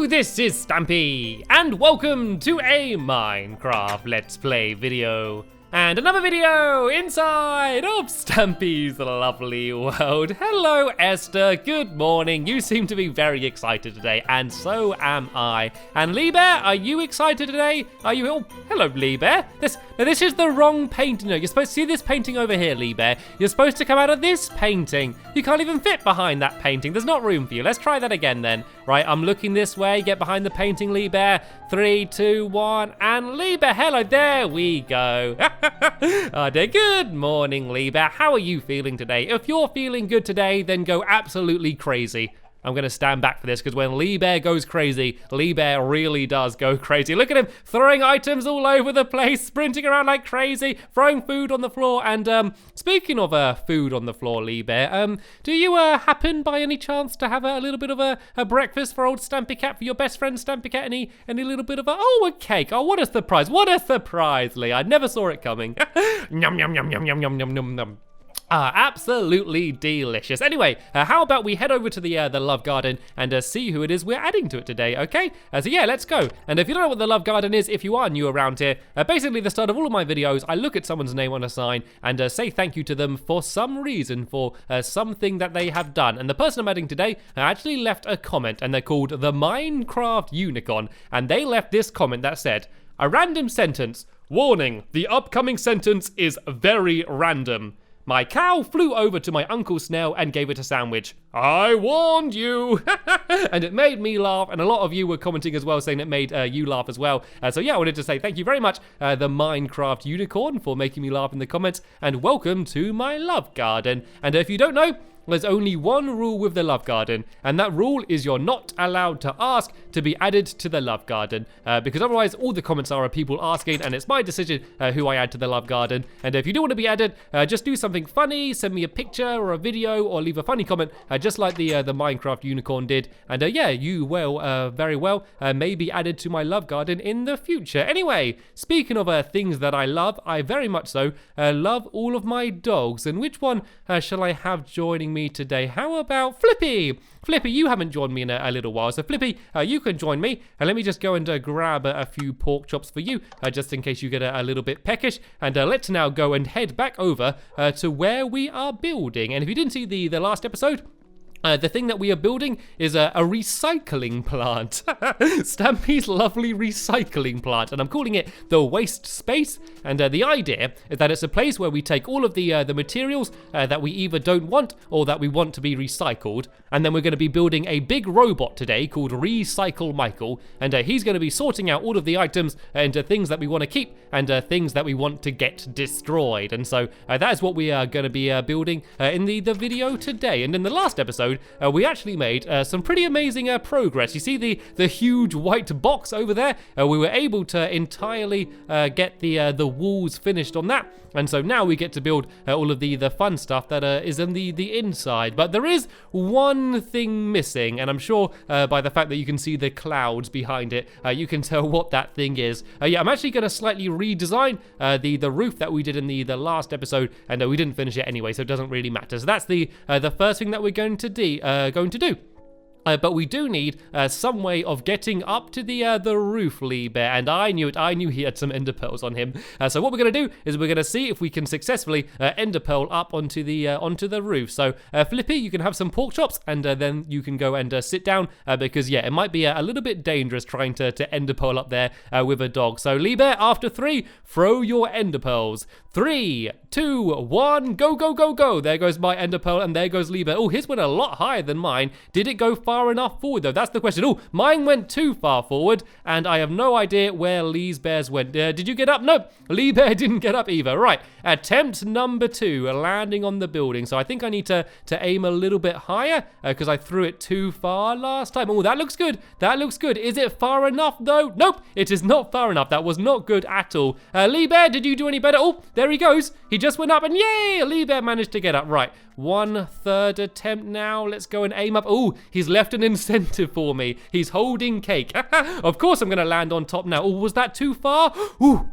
Hello, this is Stampy, and welcome to a Minecraft Let's Play video. And another video inside of Stampy's lovely world. Hello, Esther. Good morning. You seem to be very excited today, and so am I. And Lee Bear, are you excited today? Are you? Oh, hello, Lee Bear. This is the wrong painting. No, you're supposed to see this painting over here, Lee Bear. You're supposed to come out of this painting. You can't even fit behind that painting. There's not room for you. Let's try that again then. Right, I'm looking this way. Get behind the painting, Lee Bear. 3, 2, 1, and Lee Bear. Hello, there we go. Oh dear. Good morning, Lee Bear. How are you feeling today? If you're feeling good today, then go absolutely crazy. I'm going to stand back for this because when Lee Bear goes crazy, Lee Bear really does go crazy. Look at him throwing items all over the place, sprinting around like crazy, throwing food on the floor. And speaking of food on the floor, Lee Bear, do you happen by any chance to have a little bit of a breakfast for old Stampy Cat, for your best friend Stampy Cat? Any little bit of a cake? Oh, what a surprise. What a surprise, Lee. I never saw it coming. Yum, yum, yum, yum, yum, yum, yum, yum, yum. Absolutely delicious. Anyway, how about we head over to the Love Garden and see who it is we're adding to it today, okay? So yeah, let's go. And if you don't know what the Love Garden is, if you are new around here, basically the start of all of my videos, I look at someone's name on a sign and say thank you to them for some reason, for something that they have done. And the person I'm adding today actually left a comment, and they're called the Minecraft Unicorn, and they left this comment that said, "A random sentence. Warning, the upcoming sentence is very random. My cow flew over to my Uncle Snail and gave it a sandwich. I warned you." And it made me laugh, and a lot of you were commenting as well, saying it made you laugh as well. So yeah, I wanted to say thank you very much, the Minecraft Unicorn, for making me laugh in the comments, and welcome to my Love Garden. And if you don't know, there's only one rule with the Love Garden, and that rule is you're not allowed to ask to be added to the Love Garden, because otherwise all the comments are people asking, and it's my decision who I add to the Love Garden. And if you do want to be added, just do something funny, send me a picture or a video, or leave a funny comment, just like the Minecraft Unicorn did. And yeah, you will very well may be added to my Love Garden in the future. Anyway, speaking of things that I love, I very much so love all of my dogs. And which one shall I have joining me today? How about Flippy? Flippy, you haven't joined me in a little while, so Flippy, you can join me. And let me just go and grab a few pork chops for you, just in case you get a little bit peckish. And let's now go and head back over to where we are building. And if you didn't see the last episode, the thing that we are building is a recycling plant. Stampy's lovely recycling plant, and I'm calling it the Waste Space. And the idea is that it's a place where we take all of the materials that we either don't want or that we want to be recycled, and then we're going to be building a big robot today called Recycle Michael, and he's going to be sorting out all of the items into things that we want to keep and things that we want to get destroyed. And so that is what we are going to be building in the video today. And in the last episode, we actually made some pretty amazing progress. You see the huge white box over there? We were able to entirely get the walls finished on that, and so now we get to build all of the fun stuff that is in the inside. But there is one thing missing, and I'm sure by the fact that you can see the clouds behind it, you can tell what that thing is. Yeah, I'm actually going to slightly redesign the roof that we did in the last episode, and we didn't finish it anyway, so it doesn't really matter. So that's the first thing that we're going to do. But we do need some way of getting up to the roof, Lee Bear, and I knew it. I knew he had some ender pearls on him. So what we're going to do is we're going to see if we can successfully ender pearl up onto the roof. So Flippy, you can have some pork chops, and then you can go and sit down, because yeah, it might be a little bit dangerous trying to ender pearl up there with a dog. So Lee Bear, after 3, throw your ender pearls. 3, 2, 1, go, go, go, go. There goes my ender pearl, and there goes Lee Bear. Oh, his went a lot higher than mine. Did it go far enough forward though? That's the question. Oh, mine went too far forward, and I have no idea where Lee Bear's went. Did you get up? Nope, Lee Bear didn't get up either. Right, attempt number 2, landing on the building. So I think I need to aim a little bit higher because I threw it too far last time. Oh, that looks good. That looks good. Is it far enough though? Nope, it is not far enough. That was not good at all. Lee Bear, did you do any better? Oh, there he goes. He just went up, and yay, Lee Bear managed to get up. Right, 1/3 attempt now. Let's go and aim up. Oh, he's left an incentive for me. He's holding cake. Of course I'm going to land on top now. Oh, was that too far? Ooh.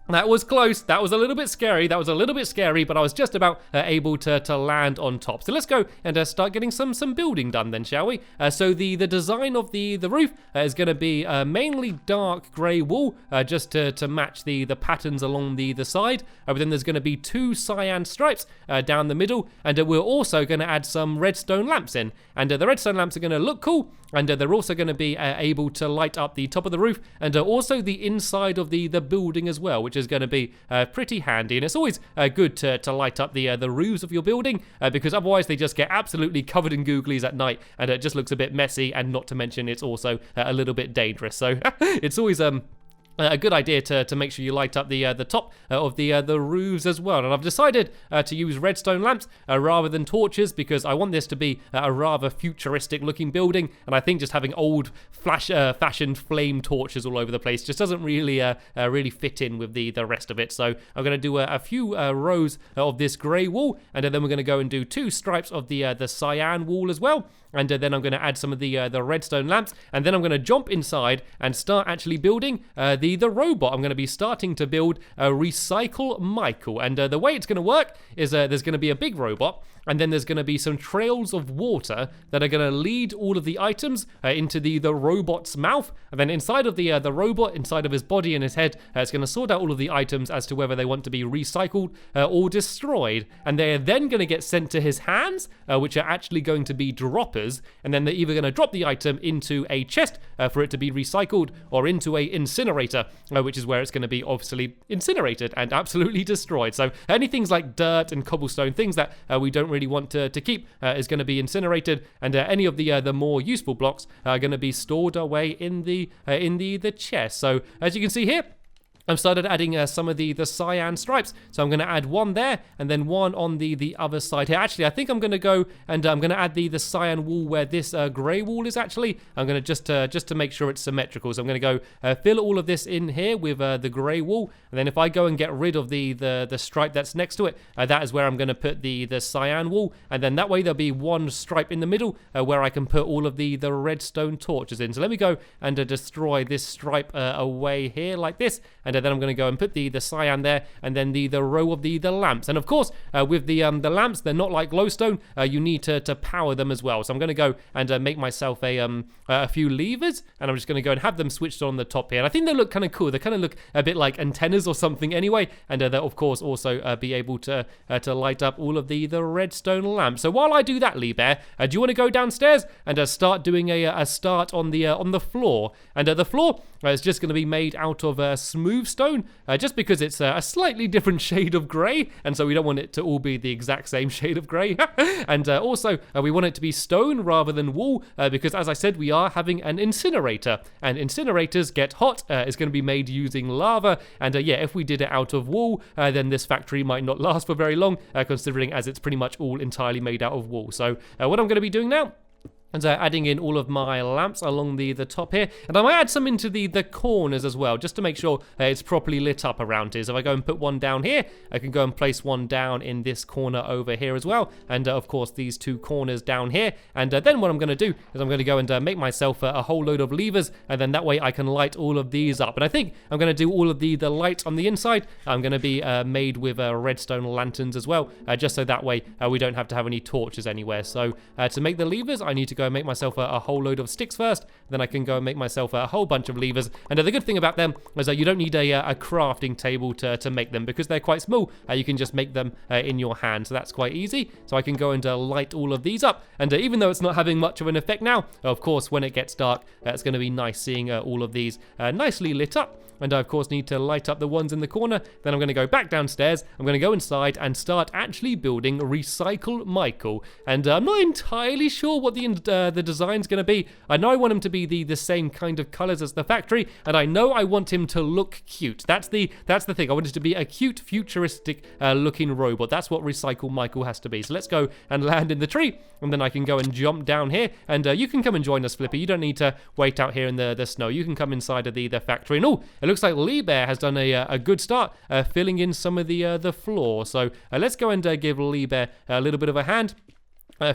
That was close. That was a little bit scary. But I was just about able to land on top. So let's go and start getting some building done then, shall we? So the design of the roof is going to be mainly dark grey wool, just to match the patterns along the side. But then there's going to be 2 cyan stripes down the middle, and we're also going to add some redstone lamps in. And the redstone lamps are going to look cool, and they're also going to be able to light up the top of the roof and also the inside of the building as well, which is going to be pretty handy. And it's always good to light up the roofs of your building, because otherwise they just get absolutely covered in googlies at night, and it just looks a bit messy, and not to mention it's also a little bit dangerous. So it's always a good idea to make sure you light up the top of the roofs as well. And I've decided to use redstone lamps rather than torches, because I want this to be a rather futuristic looking building, and I think just having old fashioned flame torches all over the place just doesn't really fit in with the rest of it. So I'm going to do a few rows of this grey wool, and then we're going to go and do 2 stripes of the cyan wool as well. And then I'm going to add some of the redstone lamps, and then I'm going to jump inside and start actually building the robot. I'm going to be starting to build Recycle Michael, and the way it's going to work is there's going to be a big robot, and then there's going to be some trails of water that are going to lead all of the items into the robot's mouth, and then inside of the robot, inside of his body and his head, it's going to sort out all of the items as to whether they want to be recycled or destroyed, and they're then going to get sent to his hands, which are actually going to be droppers. And then they're either going to drop the item into a chest for it to be recycled, or into a incinerator, which is where it's going to be obviously incinerated and absolutely destroyed. So any things like dirt and cobblestone, things that we don't really want to keep, is going to be incinerated, and any of the more useful blocks are going to be stored away in the chest. So as you can see here, I've started adding some of the cyan stripes. So I'm going to add 1 there, and then 1 on the other side here. Actually, I think I'm going to go and I'm going to add the cyan wool where this grey wool is actually. I'm going to just to make sure it's symmetrical. So I'm going to go fill all of this in here with the grey wool. And then if I go and get rid of the stripe that's next to it, that is where I'm going to put the cyan wool. And then that way there'll be 1 stripe in the middle where I can put all of the redstone torches in. So let me go and destroy this stripe away here like this. And then I'm going to go and put the cyan there, and then the row of the lamps. And of course, with the lamps, they're not like glowstone. You need to power them as well. So I'm going to go and make myself a few levers, and I'm just going to go and have them switched on the top here. And I think they look kind of cool. They kind of look a bit like antennas or something anyway. And they'll of course also be able to light up all of the redstone lamps. So while I do that, Lee Bear, do you want to go downstairs and start doing a start on the floor? And the floor is just going to be made out of smooth stone, just because it's a slightly different shade of grey, and so we don't want it to all be the exact same shade of grey. And also we want it to be stone rather than wool, because as I said, we are having an incinerator, and incinerators get hot. It's going to be made using lava, and yeah, if we did it out of wool, then this factory might not last for very long, considering as it's pretty much all entirely made out of wool. So what I'm going to be doing now, and adding in all of my lamps along the top here. And I might add some into the corners as well, just to make sure it's properly lit up around here. So if I go and put 1 down here, I can go and place 1 down in this corner over here as well. And of course, these 2 corners down here. And then what I'm going to do is I'm going to go and make myself a whole load of levers. And then that way I can light all of these up. And I think I'm going to do all of the lights on the inside. I'm going to be made with redstone lanterns as well, just so that way we don't have to have any torches anywhere. So to make the levers, I need to go and make myself a whole load of sticks first, then I can go and make myself a whole bunch of levers. And the good thing about them is that you don't need a crafting table to make them, because they're quite small. You can just make them in your hand, so that's quite easy. So I can go and light all of these up, and even though it's not having much of an effect now, of course when it gets dark, it's going to be nice seeing all of these nicely lit up. And I of course need to light up the ones in the corner. Then I'm going to go back downstairs, I'm going to go inside and start actually building Recycle Michael. And I'm not entirely sure what the design's going to be. I know I want him to be the same kind of colors as the factory, and I know I want him to look cute. That's the thing. I want it to be a cute, futuristic looking robot. That's what Recycle Michael has to be. So let's go and land in the tree, and then I can go and jump down here. And you can come and join us, Flippy. You don't need to wait out here in the snow. You can come inside of the factory. And oh, it looks like Lee Bear has done a good start filling in some of the floor. So let's go and give Lee Bear a little bit of a hand.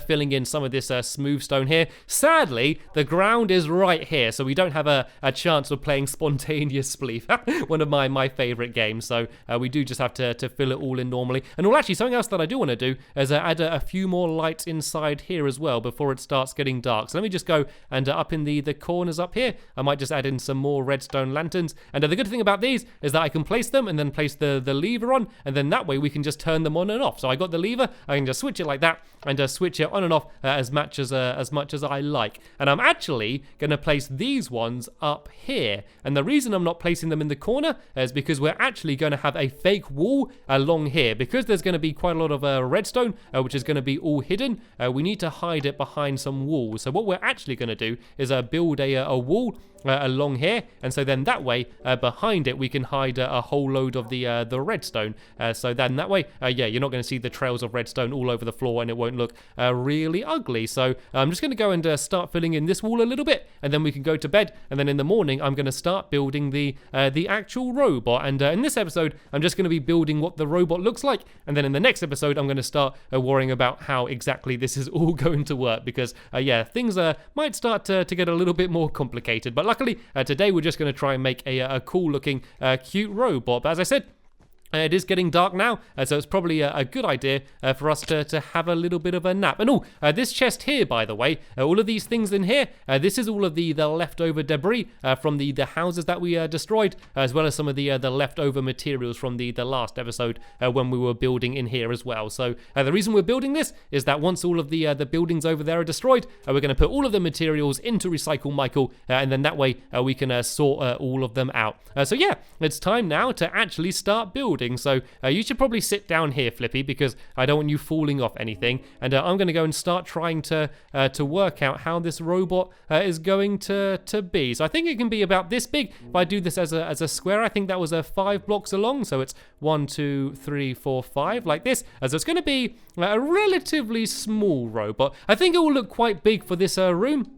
filling in some of this smooth stone here. Sadly, the ground is right here, so we don't have a chance of playing Spontaneous Spleef, one of my favorite games. So we do just have to fill it all in normally. And well, actually, something else that I do want to do is add a few more lights inside here as well before it starts getting dark. So let me just go and up in the corners up here, I might just add in some more redstone lanterns. And the good thing about these is that I can place them and then place the lever on, and then that way we can just turn them on and off. So I got the lever, I can just switch it like that and switch it on and off as much as I like. And I'm actually going to place these ones up here. And the reason I'm not placing them in the corner is because we're actually going to have a fake wall along here. Because there's going to be quite a lot of redstone, which is going to be all hidden, we need to hide it behind some walls. So what we're actually going to do is build a wall along here, and so then that way behind it we can hide a whole load of the redstone. So then that way, yeah, you're not going to see the trails of redstone all over the floor, and it won't look really ugly. So I'm just going to go and start filling in this wall a little bit, and then we can go to bed. And then in the morning, I'm going to start building the actual robot. And in this episode, I'm just going to be building what the robot looks like. And then in the next episode, I'm going to start worrying about how exactly this is all going to work, because yeah, things might start to get a little bit more complicated. But luckily, today we're just going to try and make a cool looking, cute robot. But as I said, it is getting dark now, so it's probably a good idea for us to have a little bit of a nap. And this chest here, by the way, all of these things in here, this is all of the leftover debris from the houses that we destroyed, as well as some of the leftover materials from the last episode when we were building in here as well. So the reason we're building this is that once all of the buildings over there are destroyed, we're going to put all of the materials into Recycle Michael, and then that way we can sort all of them out. So yeah, it's time now to actually start building. So you should probably sit down here, Flippy, because I don't want you falling off anything. And I'm going to go and start trying to work out how this robot is going to be. So I think it can be about this big. If I do this as a square, I think that was 5 blocks along. So it's 1, 2, 3, 4, 5, like this. So it's going to be a relatively small robot. I think it will look quite big for this room.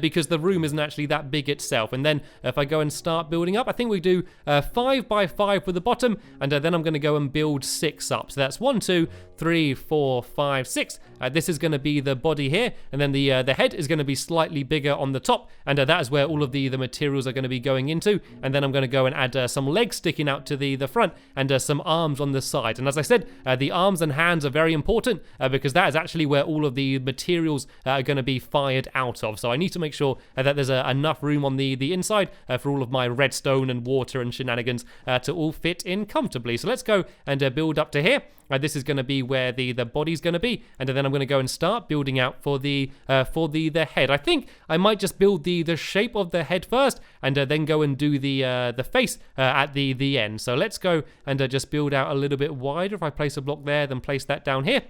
Because the room isn't actually that big itself. And then if I go and start building up, I think we do 5 by 5 for the bottom, and then I'm going to go and build 6 up. So that's 1, 2, 3, 4, 5, 6. This is going to be the body here, and then the head is going to be slightly bigger on the top, and that is where all of the materials are going to be going into. And then I'm going to go and add some legs sticking out to the front, and some arms on the side. And as I said, the arms and hands are very important, because that is actually where all of the materials are going to be fired out of. So I need to make sure that there's enough room on the inside for all of my redstone and water and shenanigans to all fit in comfortably. So let's go and build up to here. This is going to be where the body's going to be, and then I'm going to go and start building out for the head. I think I might just build the shape of the head first, and then go and do the face at the end. So let's go and just build out a little bit wider. If I place a block there, then place that down here,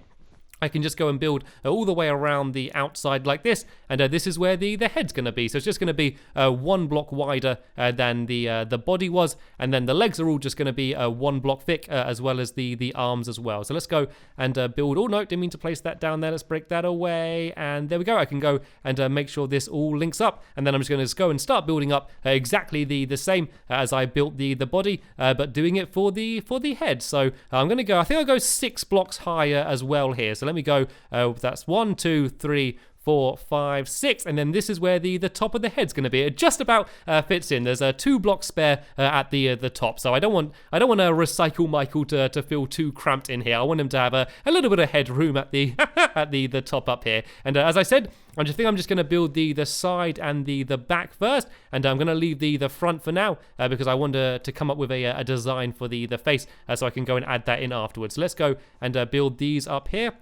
I can just go and build all the way around the outside like this, and this is where the head's going to be. So it's just going to be 1 block wider than the body was, and then the legs are all just going to be 1 block thick, as well as the arms as well. So let's go and build. Oh no, didn't mean to place that down there. Let's break that away, and there we go. I can go and make sure this all links up, and then I'm just going to go and start building up exactly the same as I built the body, but doing it for the head. So I'm going to go. I think I'll go 6 blocks higher as well here. So let me go. That's 1, 2, 3, 4, 5, 6, and then this is where the top of the head's going to be. It just about fits in. There's 2 blocks spare at the top, so I don't want to Recycle Michael to feel too cramped in here. I want him to have a little bit of headroom at the at the top up here. And as I said, I'm just going to build the side and the back first, and I'm going to leave the front for now because I want to come up with a design for the face, so I can go and add that in afterwards. So let's go and build these up here.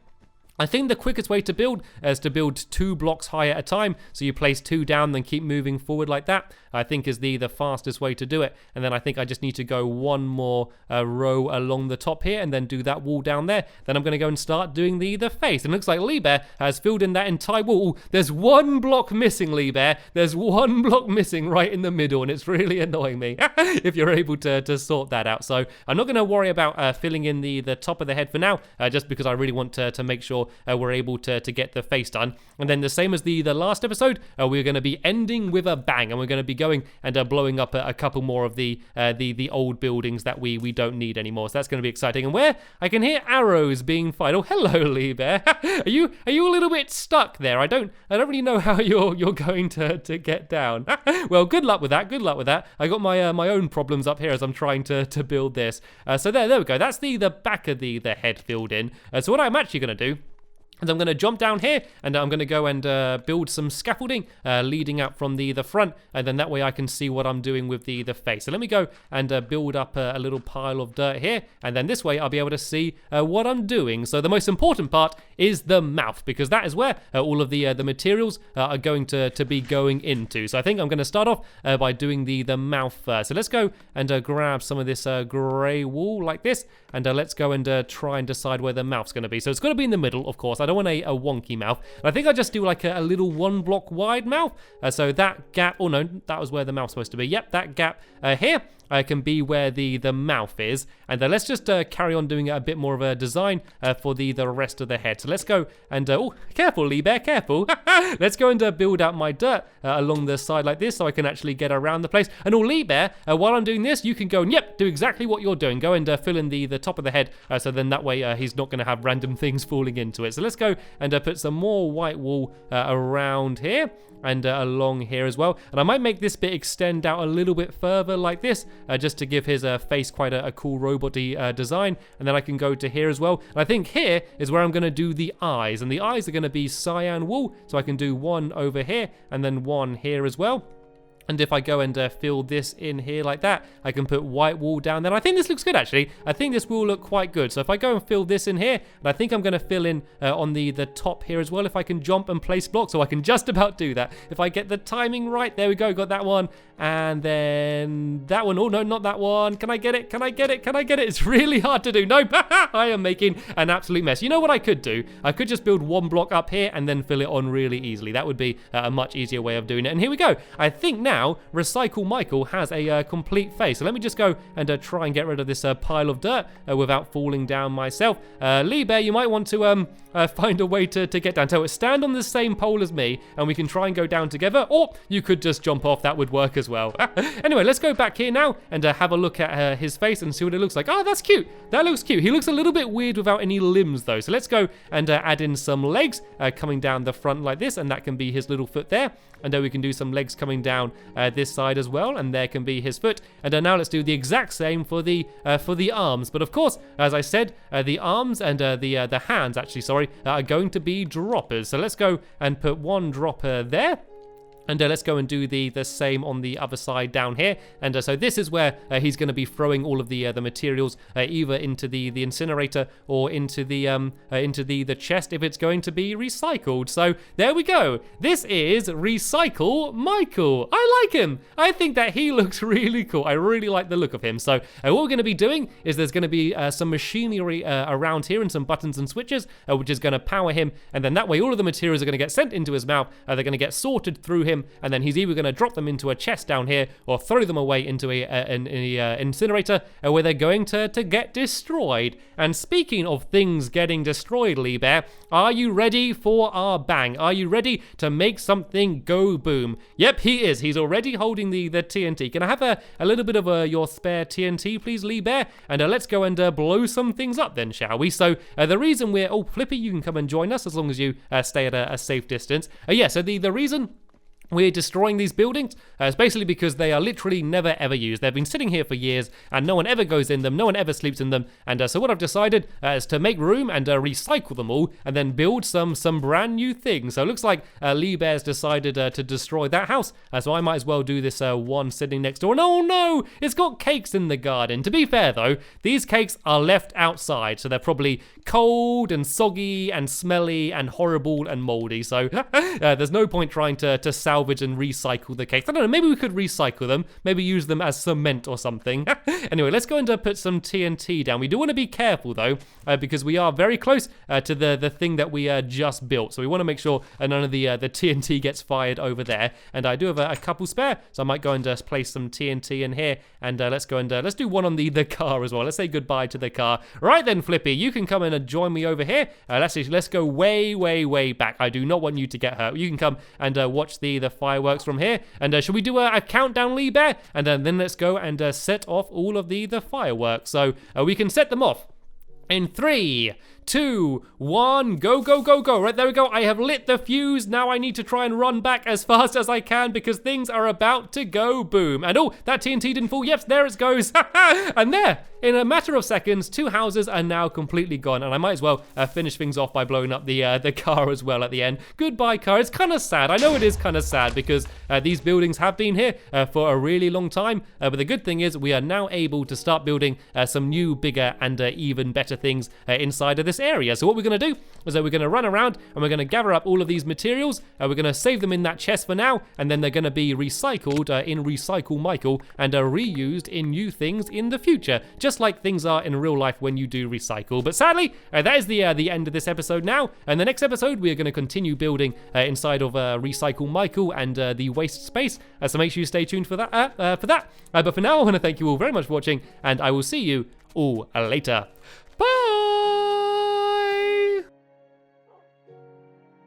I think the quickest way to build is to build 2 blocks higher at a time. So you place 2 down, then keep moving forward like that. I think is the fastest way to do it. And then I think I just need to go 1 more row along the top here, and then do that wall down there. Then I'm going to go and start doing the face. And it looks like Lee Bear has filled in that entire wall. There's 1 block missing, Lee Bear. There's 1 block missing right in the middle, and it's really annoying me if you're able to sort that out. So I'm not going to worry about filling in the top of the head for now, just because I really want to make sure we're able to get the face done. And then the same as the last episode, we're going to be ending with a bang, and we're going to be going and blowing up a couple more of the old buildings that we don't need anymore. So that's going to be exciting. And where I can hear arrows being fired. Oh, hello, Lee Bear. Are you a little bit stuck there? I don't really know how you're going to get down. Well, good luck with that. Good luck with that. I got my own problems up here as I'm trying to build this. So there we go. That's the back of the head filled in. So what I'm actually going to do, and I'm going to jump down here, and I'm going to go and build some scaffolding leading out from the front, and then that way I can see what I'm doing with the face. So let me go and build up a little pile of dirt here, and then this way I'll be able to see what I'm doing. So the most important part is the mouth, because that is where all of the materials are going to be going into. So I think I'm going to start off by doing the mouth first. So let's go and grab some of this grey wool like this, and let's go and try and decide where the mouth's going to be. So it's going to be in the middle, of course. I don't want a wonky mouth. And I think I just do like a little 1 block wide mouth. So that gap, oh no, that was where the mouth's supposed to be. Yep, that gap here can be where the mouth is. And then let's just carry on doing a bit more of a design for the rest of the head. So let's go and, oh, careful, Lee Bear, careful. Let's go and build out my dirt along the side like this so I can actually get around the place. And oh, Lee Bear, while I'm doing this, you can go and, yep, do exactly what you're doing. Go and fill in the top of the head, so then that way he's not going to have random things falling into it. So let's go and put some more white wool around here and along here as well. And I might make this bit extend out a little bit further like this, just to give his face quite a cool robot-y design. And then I can go to here as well. And I think here is where I'm going to do the eyes. And the eyes are going to be cyan wool. So I can do one over here and then one here as well. And if I go and fill this in here like that, I can put white wool down there. I think this looks good, actually. I think this will look quite good. So if I go and fill this in here, and I think I'm going to fill in on the top here as well, if I can jump and place blocks. So I can just about do that. If I get the timing right, there we go, got that one. And then that one. Oh, no, not that one. Can I get it? Can I get it? Can I get it? It's really hard to do. No, I am making an absolute mess. You know what I could do? I could just build 1 block up here and then fill it on really easily. That would be a much easier way of doing it. And here we go. I think now Recycle Michael has a complete face. So let me just go and try and get rid of this pile of dirt without falling down myself. Lee Bear, you might want to find a way to get down. So stand on the same pole as me and we can try and go down together, or you could just jump off. That would work as well. Anyway, let's go back here now and have a look at his face and see what it looks like. Oh, that's cute. That looks cute. He looks a little bit weird without any limbs though. So let's go and add in some legs coming down the front like this, and that can be his little foot there. And then we can do some legs coming down this side as well, and there can be his foot. And now let's do the exact same for the arms. But of course, as I said, the arms and the hands, actually, sorry, are going to be droppers. So let's go and put 1 dropper there. And let's go and do the same on the other side down here. And so this is where he's going to be throwing all of the materials either into the incinerator or into the chest if it's going to be recycled. So there we go. This is Recycle Michael. I like him. I think that he looks really cool. I really like the look of him. So what we're going to be doing is there's going to be some machinery around here and some buttons and switches, which is going to power him. And then that way all of the materials are going to get sent into his mouth. They're going to get sorted through him. And then he's either going to drop them into a chest down here or throw them away into an incinerator where they're going to get destroyed. And speaking of things getting destroyed, Lee Bear, are you ready for our bang? Are you ready to make something go boom? Yep, he is. He's already holding the TNT. Can I have a little bit of your spare TNT, please, Lee Bear? And let's go and blow some things up then, shall we? So the reason we're... Oh, Flippy, you can come and join us as long as you stay at a safe distance. Yeah, so the reason we're destroying these buildings. It's basically because they are literally never ever used. They've been sitting here for years and no one ever goes in them, no one ever sleeps in them. And so what I've decided is to make room and recycle them all and then build some brand new things. So it looks like Lee Bear's decided to destroy that house. So I might as well do this one sitting next door. And oh no, it's got cakes in the garden. To be fair though, these cakes are left outside. So they're probably cold and soggy and smelly and horrible and moldy. So there's no point trying to salvage salvage and recycle the cakes. I don't know, maybe we could recycle them, maybe use them as cement or something. Anyway, let's go and put some TNT down. We do want to be careful though, because we are very close to the thing that we just built. So we want to make sure none of the TNT gets fired over there. And I do have a couple spare, so I might go and place some TNT in here. And let's go and let's do one on the car as well. Let's say goodbye to the car. Right then, Flippy, you can come and join me over here. Let's go way back. I do not want you to get hurt. You can come and watch the fireworks from here. And should we do a countdown, Lee Bear? And then let's go and set off all of the fireworks. So we can set them off in 3, 2, 1, go. Right, there we go. I have lit the fuse. Now I need to try and run back as fast as I can because things are about to go boom. And oh, that TNT didn't fall. Yep, there it goes. And there, in a matter of seconds, 2 houses are now completely gone. And I might as well finish things off by blowing up the car as well at the end. Goodbye, car. It's kind of sad. I know it is kind of sad because these buildings have been here for a really long time. But the good thing is we are now able to start building some new, bigger, and even better things inside of this area. So what we're going to do is that we're going to run around and we're going to gather up all of these materials. We're going to save them in that chest for now, and then they're going to be recycled in Recycle Michael and reused in new things in the future, just like things are in real life when you do recycle. But sadly, that is the end of this episode now. And the next episode, we are going to continue building inside of Recycle Michael and the waste space. So make sure you stay tuned for that. But for now, I want to thank you all very much for watching, and I will see you all later. Bye!